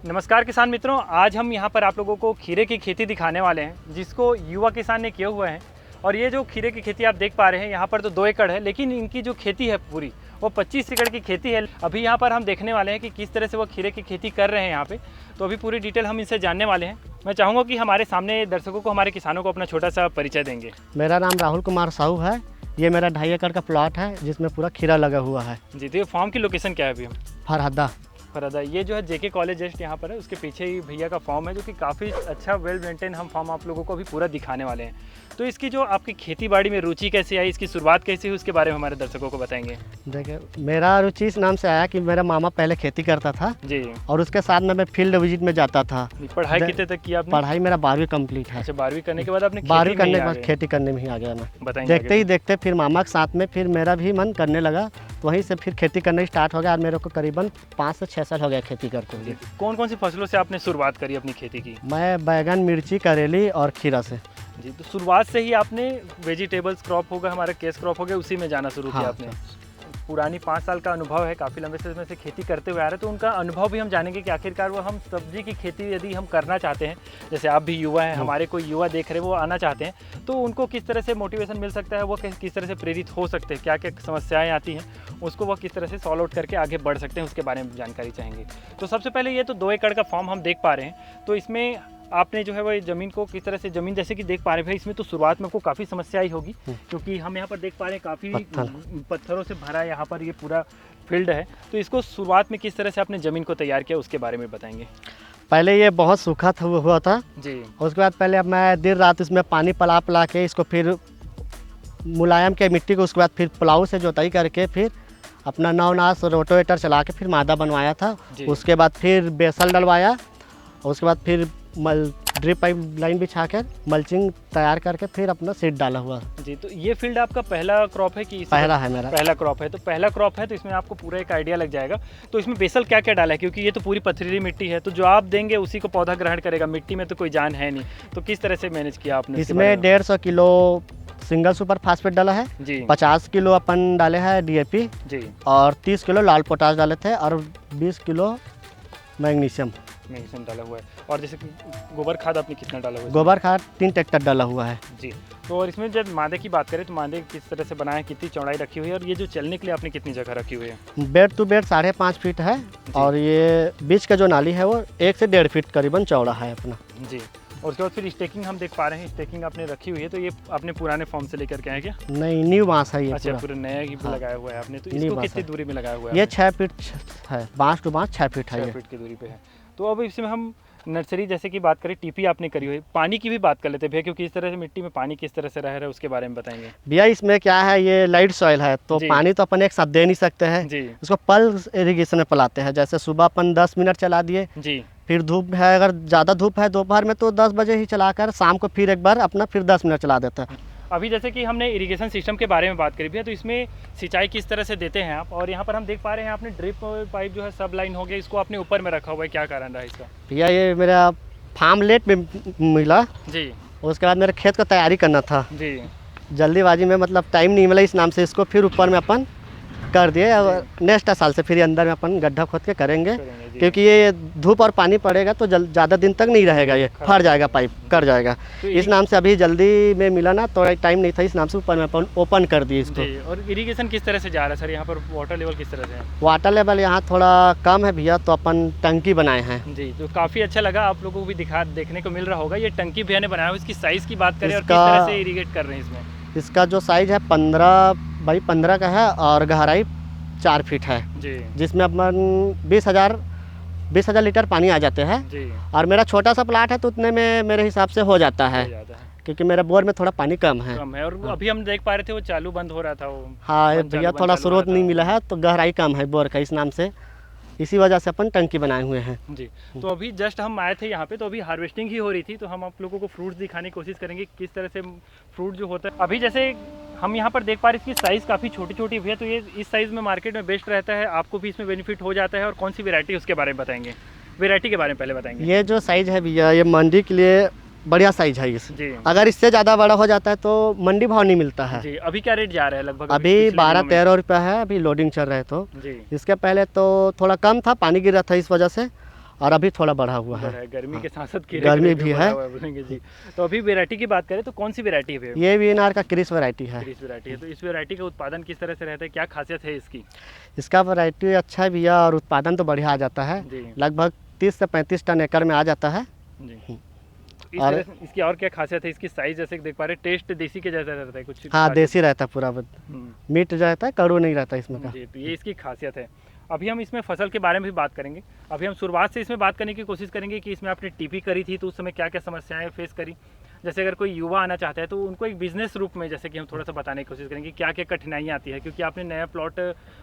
नमस्कार किसान मित्रों, आज हम यहाँ पर आप लोगों को खीरे की खेती दिखाने वाले हैं जिसको युवा किसान ने किए हुए हैं। और ये जो खीरे की खेती आप देख पा रहे हैं यहाँ पर तो 2 एकड़ है, लेकिन इनकी जो खेती है पूरी वो 25 एकड़ की खेती है। अभी यहाँ पर हम देखने वाले हैं कि किस तरह से वो खीरे की खेती कर रहे हैं यहाँ पे। तो अभी पूरी डिटेल हम इनसे जानने वाले हैं। मैं चाहूँगा कि हमारे सामने दर्शकों को, हमारे किसानों को अपना छोटा सा परिचय देंगे। मेरा नाम राहुल कुमार साहू है। ये मेरा 2.5 एकड़ का प्लॉट है जिसमें पूरा खीरा लगा हुआ है। जी, तो ये फार्म की लोकेशन क्या है अभी? हम फरहदा, ये जो है जेके कॉलेज जस्ट यहाँ पर है, उसके पीछे ही भैया का फार्म है जो कि काफ़ी अच्छा वेल मेंटेन हम फार्म आप लोगों को अभी पूरा दिखाने वाले हैं। तो इसकी जो आपकी खेती बाड़ी में रुचि कैसे आई, इसकी शुरुआत कैसे हुई, उसके बारे में हमारे दर्शकों को बताएंगे। देखिए, मेरा रुचि इस नाम से आया कि मेरा मामा पहले खेती करता था जी, और उसके साथ में मैं फील्ड विजिट में जाता था। पढ़ाई कितने तक की आपने? पढ़ाई मेरा 12वीं कंप्लीट है। अच्छा, 12वीं करने के बाद आपने 12वीं करने के बाद खेती करने में ही आ गया मैं। बताएंगे। देखते ही देखते फिर मामा के साथ में फिर मेरा भी मन करने लगा, तो वहीं से फिर खेती करना स्टार्ट हो गया। और मेरे को करीबन 5 से 6 साल हो गया खेती करते हुए। कौन कौन सी फसलों से आपने शुरुआत करी अपनी खेती की? मैं बैगन, मिर्ची, करेली और खीरा से। जी, तो शुरुआत से ही आपने वेजिटेबल्स क्रॉप होगा, हमारा केस क्रॉप हो गया, उसी में जाना शुरू किया आपने। पुरानी 5 साल का अनुभव है, काफ़ी लंबे समय से खेती करते हुए आ रहे हैं, तो उनका अनुभव भी हम जानेंगे कि आखिरकार वो हम सब्जी की खेती यदि हम करना चाहते हैं, जैसे आप भी युवा हैं, हमारे कोई युवा देख रहे हैं वो आना चाहते हैं, तो उनको किस तरह से मोटिवेशन मिल सकता है, वो किस तरह से प्रेरित हो सकते हैं, क्या क्या समस्याएं आती हैं, उसको वो किस तरह से सॉल्व आउट करके आगे बढ़ सकते हैं, उसके बारे में जानकारी चाहेंगे। तो सबसे पहले ये तो 2 एकड़ का फॉर्म हम देख पा रहे हैं, तो इसमें आपने जो है वो ज़मीन को किस तरह से, ज़मीन जैसे कि देख पा रहे हैं, इसमें तो शुरुआत में आपको काफ़ी समस्या आई होगी, क्योंकि हम यहाँ पर देख पा रहे हैं काफ़ी पत्थरों से भरा यहाँ पर ये पूरा फील्ड है। तो इसको शुरुआत में किस तरह से आपने ज़मीन को तैयार किया, उसके बारे में बताएंगे। पहले ये बहुत सूखा हुआ था जी, उसके बाद पहले अब मैं दिन रात इसमें पानी पिला के इसको फिर मुलायम के मिट्टी को, उसके बाद फिर प्लाऊ से जोताई करके फिर अपना नवनास रोटोवेटर चला के फिर मादा बनवाया था। उसके बाद फिर बेसल डलवाया, उसके बाद फिर ड्रिप पाइप लाइन बिछा कर मल्चिंग तैयार करके फिर अपना सीड डाला हुआ। जी, तो ये फील्ड आपका पहला क्रॉप है कि? पहला है मेरा। पहला क्रॉप है, तो पहला क्रॉप है तो इसमें आपको पूरा एक आइडिया लग जाएगा। तो इसमें बेसल क्या क्या डाला है, क्योंकि ये तो पूरी पथरीली मिट्टी है, तो जो आप देंगे उसी को पौधा ग्रहण करेगा, मिट्टी में तो कोई जान है नहीं, तो किस तरह से मैनेज किया आपने? इसमें 150 किलो सिंगल सुपर फास्फेट डाला है जी, 50 किलो अपन डाले हैं DAP जी, और 30 किलो लाल पोटाश डाले थे, और 20 किलो मैग्नीशियम डाला हुआ है। और जैसे कि गोबर खाद आपने कितना डाला हुआ है? गोबर खाद 3 ट्रैक्टर डाला हुआ है जी। तो और इसमें जब मादे की बात करें तो मादे किस तरह से बनाए, कितनी चौड़ाई रखी हुई है, और ये जो चलने के लिए आपने कितनी जगह रखी हुई है? बेड टू बेड 5.5 फीट है, और ये बीच का जो नाली है वो 1 से 1.5 फीट करीबन चौड़ा है अपना जी। और उसके बाद फिर स्टेकिंग हम देख पा रहे हैं, स्टेकिंग आपने रखी हुई है, तो ये आपने पुराने फॉर्म से लेकर के आए क्या? नहीं, न्यू बांस है ये। अच्छा, पूरा नया ही लगाया हुआ है आपने। तो इसको कितनी दूरी में लगाया हुआ है? ये 6 फीट है, बांस टू बांस 6 फीट है, 6 फीट की दूरी पे है। तो अब इसमें हम नर्सरी जैसे की बात करें, टीपी आपने करी हुई, पानी की भी बात कर लेते हैं भैया, क्योंकि इस तरह से मिट्टी में पानी किस तरह से रह रहा है उसके बारे में बताएंगे भैया। इसमें क्या है, ये लाइट सॉइल है तो पानी तो अपन एक साथ दे नहीं सकते हैं जी। उसको पल्स इरिगेशन में पिलाते हैं, जैसे सुबह अपन 10 मिनट चला दिए जी, फिर धूप है, अगर ज़्यादा धूप है दोपहर में तो 10 बजे ही चलाकर शाम को फिर एक बार अपना फिर 10 मिनट चला देता है। अभी जैसे कि हमने इरिगेशन सिस्टम के बारे में बात करी भैया, तो इसमें सिंचाई किस तरह से देते हैं आप? और यहाँ पर हम देख पा रहे हैं आपने ड्रिप पाइप जो है सब लाइन हो गया, इसको आपने ऊपर में रखा हुआ है, क्या कारण रहा इसका? भैया ये मेरा फार्म लेट में मिला जी, उसके बाद मेरे खेत को तैयारी करना था जी, जल्दीबाजी में मतलब टाइम नहीं मिला, इस नाम से इसको फिर ऊपर में अपन कर दिए। और नेक्स्ट साल से फिर अंदर में अपन गड्ढा खोद के करेंगे, क्योंकि ये धूप और पानी पड़ेगा तो ज़्यादा दिन तक नहीं रहेगा, ये फट जाएगा, पाइप कर जाएगा। तो इस नाम से अभी जल्दी में मिला ना, तो टाइम नहीं था, इस नाम से ऊपर में अपन ओपन कर दिए इसको। और इरिगेशन किस तरह से जा रहा है सर? यहाँ पर वाटर लेवल किस तरह से है? वाटर लेवल यहाँ थोड़ा कम है भैया, तो अपन टंकी बनाए हैं जी, तो काफ़ी अच्छा लगा, आप लोगों को भी देखने को मिल रहा होगा। ये टंकी भैया ने बनाया हुआ, इसकी साइज़ की बात करें और किस तरह से इरिगेट कर रहे हैं इसमें? इसका जो साइज़ है 15 बाई 15 का है, और गहराई 4 फीट है जी, जिसमें अपन 20,000 लीटर पानी आ जाते हैं जी। और मेरा छोटा सा प्लाट है तो उतने में मेरे हिसाब से हो जाता है, क्योंकि मेरे बोर में थोड़ा पानी कम है। और हाँ। अभी हम देख पा रहे थे वो चालू बंद हो रहा था वो। हाँ भैया, थोड़ा स्रोत नहीं मिला है तो गहराई कम है बोर का, इस नाम से, इसी वजह से अपन टंकी बनाए हुए हैं जी। तो अभी जस्ट हम आए थे यहाँ पे, तो अभी हार्वेस्टिंग ही हो रही थी, तो हम आप लोगों को फ्रूट्स दिखाने की कोशिश करेंगे किस तरह से फ्रूट जो होता है। अभी जैसे हम यहाँ पर देख पा रहे हैं इसकी साइज़ काफ़ी छोटी छोटी भी है, तो ये इस साइज़ में मार्केट में बेस्ट रहता है, आपको भी इसमें बेनिफिट हो जाता है। और कौन सी वेरायटी उसके बारे में बताएंगे? वेरायटी के बारे में पहले बताएंगे। ये जो साइज़ है भैया, ये मंडी के लिए बढ़िया साइज है इस जी। अगर इससे ज़्यादा बड़ा हो जाता है तो मंडी भाव नहीं मिलता है जी। अभी क्या रेट जा रहा है लगभग? अभी 12-13 रुपये है, अभी लोडिंग चल रहा है तो जी। इसके पहले तो थोड़ा कम था, पानी गिर रहा था इस वजह से, और अभी थोड़ा बढ़ा हुआ है। गर्मी के साथ साथ गर्मी भी है बोलेंगे जी। तो अभी वैरायटी की बात करें तो कौन सी वैरायटी है? ये वीएनआर का क्रिस वैरायटी है। क्रिस वैरायटी है। तो इस वैरायटी का उत्पादन किस तरह से रहता है, क्या खासियत है इसकी? इसका वैरायटी अच्छा है भैया और उत्पादन तो बढ़िया आ जाता है, लगभग 30 से 35 टन एकड़ में आ जाता है जी। और इसकी और क्या खासियत है? इसकी साइज जैसे देख पा रहे, टेस्ट देसी के जैसा रहता है कुछ? हाँ, देसी रहता है पूरा, मीठ रहता है, कड़ू नहीं रहता इसमें का। तो ये इसकी खासियत है। अभी हम इसमें फसल के बारे में भी बात करेंगे। अभी हम शुरुआत से इसमें बात करने की कोशिश करेंगे कि इसमें आपने टीपी करी थी तो उस समय क्या क्या समस्याएं फेस करी। जैसे अगर कोई युवा आना चाहता है तो उनको एक बिजनेस रूप में जैसे कि हम थोड़ा सा बताने की कोशिश करेंगे क्या क्या कठिनाइयाँ आती है, क्योंकि आपने नया प्लॉट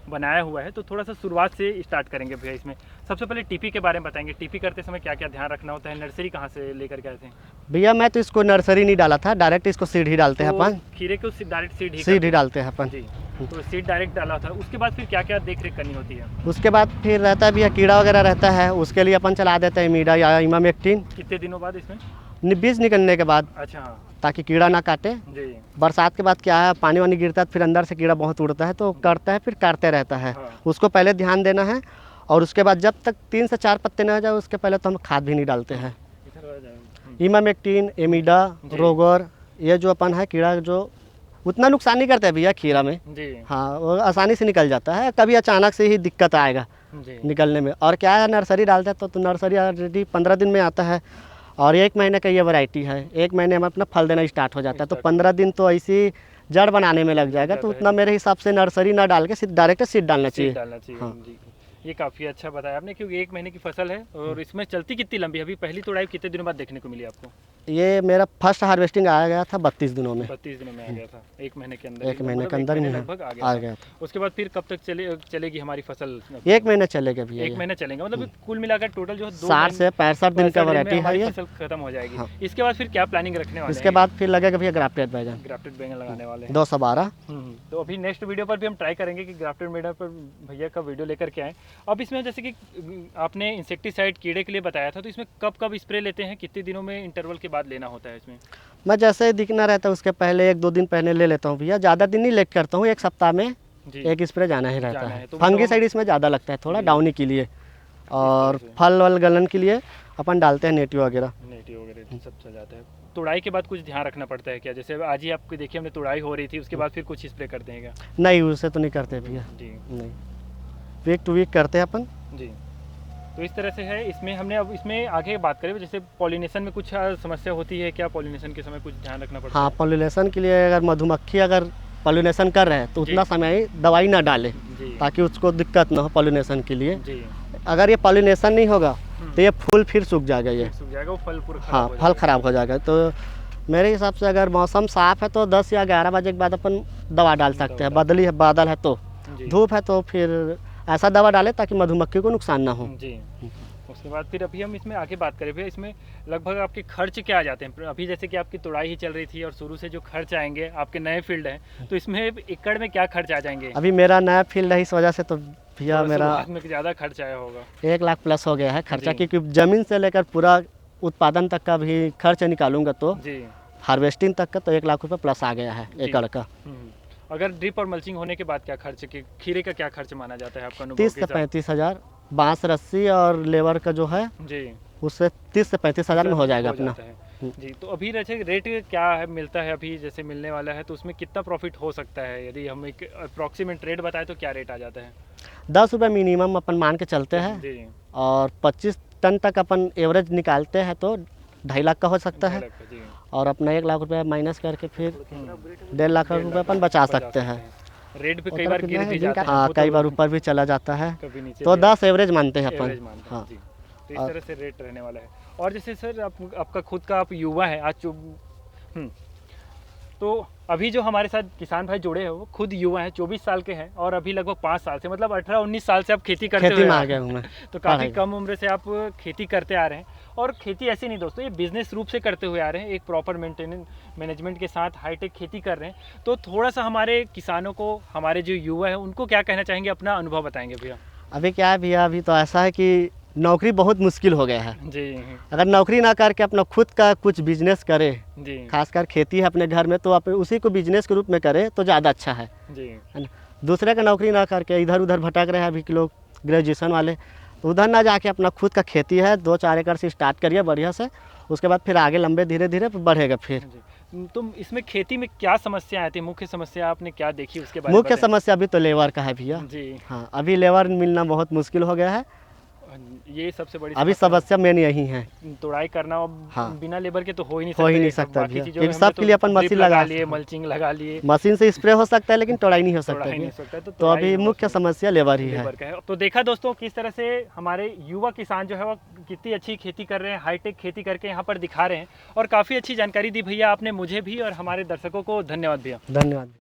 बनाया हुआ है। तो थोड़ा सा शुरुआत से स्टार्ट करेंगे भैया। इसमें सबसे पहले टीपी के बारे में बताएंगे, टीपी करते समय क्या क्या ध्यान रखना होता है, नर्सरी कहाँ से लेकर के आए थे? भैया मैं तो इसको नर्सरी नहीं डाला था, डायरेक्ट इसको सीड ही डालते हैं अपन। खीरे को डायरेक्ट सीड ही डालते हैं अपन जी। तो सीड डायरेक्ट डाला था, उसके बाद फिर क्या क्या देख रेख करनी होती है? उसके बाद फिर रहता है भैया कीड़ा वगैरह रहता है, उसके लिए अपन चला देते हैं मीडा या इमामेक्टिन। कितने दिनों बाद इसमें? बीज निकलने के बाद। अच्छा, ताकि कीड़ा ना काटे जी। बरसात के बाद क्या है, पानी वानी गिरता है फिर अंदर से कीड़ा बहुत उड़ता है तो करता है, फिर काटते रहता है। हाँ। उसको पहले ध्यान देना है और उसके बाद जब तक 3 से 4 पत्ते ना जाए उसके पहले तो हम खाद भी नहीं डालते हैं। इमामेक्टिन, एमिडा, रोगर, ये जो अपन है कीड़ा जो उतना नुकसान नहीं करता है भैया खीरा में जी। हाँ, वो आसानी से निकल जाता है, कभी अचानक से ही दिक्कत आएगा निकलने में। और क्या है, नर्सरी डालते हैं तो नर्सरी ऑलरेडी 15 दिन में आता है और 1 महीने का ये वैरायटी है। 1 महीने में अपना फल देना स्टार्ट हो जाता है, तो 15 दिन तो ऐसी जड़ बनाने में लग जाएगा। तो उतना मेरे हिसाब से नर्सरी ना डाल के डायरेक्ट सीड डालना चाहिए। हाँ। ये काफ़ी अच्छा बताया आपने, क्योंकि 1 महीने की फसल है और इसमें चलती कितनी लंबी है? अभी पहली तोड़ाई कितने दिनों बाद देखने को मिली आपको? ये मेरा फर्स्ट हार्वेस्टिंग आ गया था 32 दिनों में। 32 दिनों में आ गया था, 1 महीने के अंदर। 1 महीने के अंदर लगभग आ गया था। उसके बाद फिर कब तक चलेगी हमारी फसल? 1 महीने चलेगा भैया। 1 महीने चलेगा, मतलब कुल मिलाकर टोटल जो 60 से 65 दिन का वैरायटी है ये। फसल खत्म हो जाएगी। इसके बाद फिर क्या प्लानिंग रखने वाले? इसके बाद फिर लगेगा भैया ग्राफ्टेड बैंगन। ग्राफ्टेड बैंगन लगाने वाले 212। तो अभी नेक्स्ट वीडियो पर भी हम ट्राई करेंगे कि ग्राफ्टेड बैंगन पर भैया का वीडियो लेकर के आए। अब इसमें जैसे कि आपने इंसेक्टिसाइड कीड़े के लिए बताया था, तो इसमें कब कब स्प्रे लेते हैं, कितने दिनों में इंटरवल के बाद लेना होता है इसमें? मैं जैसे ही दिखना रहता है उसके पहले 1-2 दिन पहले ले लेता हूँ भैया, ज़्यादा दिन नहीं लेट करता हूँ, 1 सप्ताह में 1 स्प्रे जाना ही रहता है। तो फंगीसाइड इसमें ज़्यादा लगता है थोड़ा डाउनी के लिए, और फल वल गलन के लिए अपन डालते हैं नेटिव वगैरह सब चल जाता है। तुड़ाई के बाद कुछ ध्यान रखना पड़ता है क्या? जैसे आज ही आपको देखिए हमने तुड़ाई हो रही थी, उसके बाद फिर कुछ स्प्रे करते हैं क्या? नहीं, उससे तो नहीं करते भैया जी, नहीं, वीक टू वीक करते हैं अपन जी। तो इस तरह से है। इसमें हमने अब इसमें आगे बात करें, जैसे पॉलिनेशन में कुछ समस्या होती है क्या? पॉलिनेशन के समय कुछ ध्यान रखना पड़ता है? हाँ, पॉलिनेशन के लिए अगर मधुमक्खी अगर पॉलिनेशन कर रहे हैं तो उतना समय दवाई ना डालें ताकि उसको दिक्कत ना हो पॉलिनेशन के लिए जी। अगर ये पॉलिनेशन नहीं होगा तो ये फूल फिर सूख जाएगा, ये सूख जाएगा, वो फल पूरा हाँ फल खराब हो जाएगा। तो मेरे हिसाब से अगर मौसम साफ है तो 10 या 11 बजे के बाद अपन दवा डाल सकते हैं। बादल है तो, धूप है तो फिर ऐसा दवा डालें ताकि मधुमक्खी को नुकसान ना हो जी। उसके बाद फिर अभी हम इसमें आगे बात करें, भैया इसमें लगभग आपके खर्च क्या आ जाते हैं? अभी जैसे कि आपकी तुड़ाई ही चल रही थी और शुरू से जो खर्च आएंगे, आपके नए फील्ड है तो इसमें एकड़ में क्या खर्च आ जाएंगे? अभी मेरा नया फील्ड है, इस वजह से तो भैया मेरा ज़्यादा खर्च आया होगा, 1 लाख प्लस हो गया है खर्चा, क्योंकि ज़मीन से लेकर पूरा उत्पादन तक का भी खर्च निकालूंगा तो हार्वेस्टिंग तक का तो 1 लाख रुपये प्लस आ गया है एकड़ का। अगर ड्रिप और मल्चिंग होने के बाद क्या खर्च, खीरे का क्या खर्च माना जाता है आपका? 30 से 35 हज़ार, बांस रस्सी और लेबर का जो है जी, उससे 30 से 35 हज़ार में हो जाएगा अपना जी। तो अभी जैसे रेट क्या है मिलता है अभी, जैसे मिलने वाला है तो उसमें कितना प्रॉफिट हो सकता है? यदि हम एक अप्रॉक्सीमेट रेट बताए तो क्या रेट आ जाता है? 10 रुपये मिनिमम अपन मान के चलते हैं और 25 टन तक अपन एवरेज निकालते हैं तो 2.5 लाख का हो सकता है, और अपना 1 लाख रुपये माइनस करके फिर 1.5 लाख रुपये अपन बचा सकते हैं। रेट भी कई बार गिर भी जाता है, हाँ कई बार ऊपर भी चला जाता है, तो 10 एवरेज मानते हैं अपन। हाँ, तो इस तरह से रेट रहने वाला है। और जैसे सर आपका खुद का आप युवा है आज, तो अभी जो हमारे साथ किसान भाई जुड़े हैं वो खुद युवा हैं, 24 साल के हैं और अभी लगभग 5 साल से, मतलब 18-19 साल से आप खेती करते हुए आ गया हूँ मैं। तो काफ़ी कम उम्र से आप खेती करते आ रहे हैं। और खेती ऐसी नहीं दोस्तों, ये बिजनेस रूप से करते हुए आ रहे हैं, एक प्रॉपर मैनेजमेंट के साथ हाईटेक खेती कर रहे हैं। तो थोड़ा सा हमारे किसानों को, हमारे जो युवा है उनको क्या कहना चाहेंगे, अपना अनुभव बताएंगे भैया? अभी क्या है भैया, अभी तो ऐसा है कि नौकरी बहुत मुश्किल हो गया है जी। अगर नौकरी ना करके अपना खुद का कुछ बिजनेस करे जी, खासकर खेती है अपने घर में, तो आप उसी को बिजनेस के रूप में करे तो ज़्यादा अच्छा है जी। दूसरे का नौकरी ना करके इधर उधर भटक रहे हैं अभी के लोग, ग्रेजुएशन वाले तो उधर ना जाके अपना खुद का खेती है 2-4 एकड़ से स्टार्ट करिए बढ़िया से, उसके बाद फिर आगे लंबे धीरे धीरे बढ़ेगा फिर। तो इसमें खेती में क्या समस्या आती है, मुख्य समस्या आपने क्या देखी उसके बारे में? मुख्य समस्या अभी तो लेबर का है भैया जी। हाँ, अभी लेबर मिलना बहुत मुश्किल हो गया है, ये सबसे बड़ी अभी समस्या मेन यही है। तोड़ाई करना और हाँ। बिना लेबर के तो हो ही नहीं सकता बाकी भैया, चीजों क्योंकि में सब के लिए अपन मशीन लगा लिए, मल्चिंग लगा लिए, मशीन से स्प्रे हो सकता है लेकिन तोड़ाई नहीं हो तोड़ाई नहीं सकता सकता। तो अभी मुख्य समस्या लेबर ही है। लेबर का है। तो देखा दोस्तों किस तरह से हमारे युवा किसान जो है वो कितनी अच्छी खेती कर रहे हैं, हाईटेक खेती करके यहाँ पर दिखा रहे हैं, और काफ़ी अच्छी जानकारी दी भैया आपने मुझे भी और हमारे दर्शकों को। धन्यवाद भैया। धन्यवाद।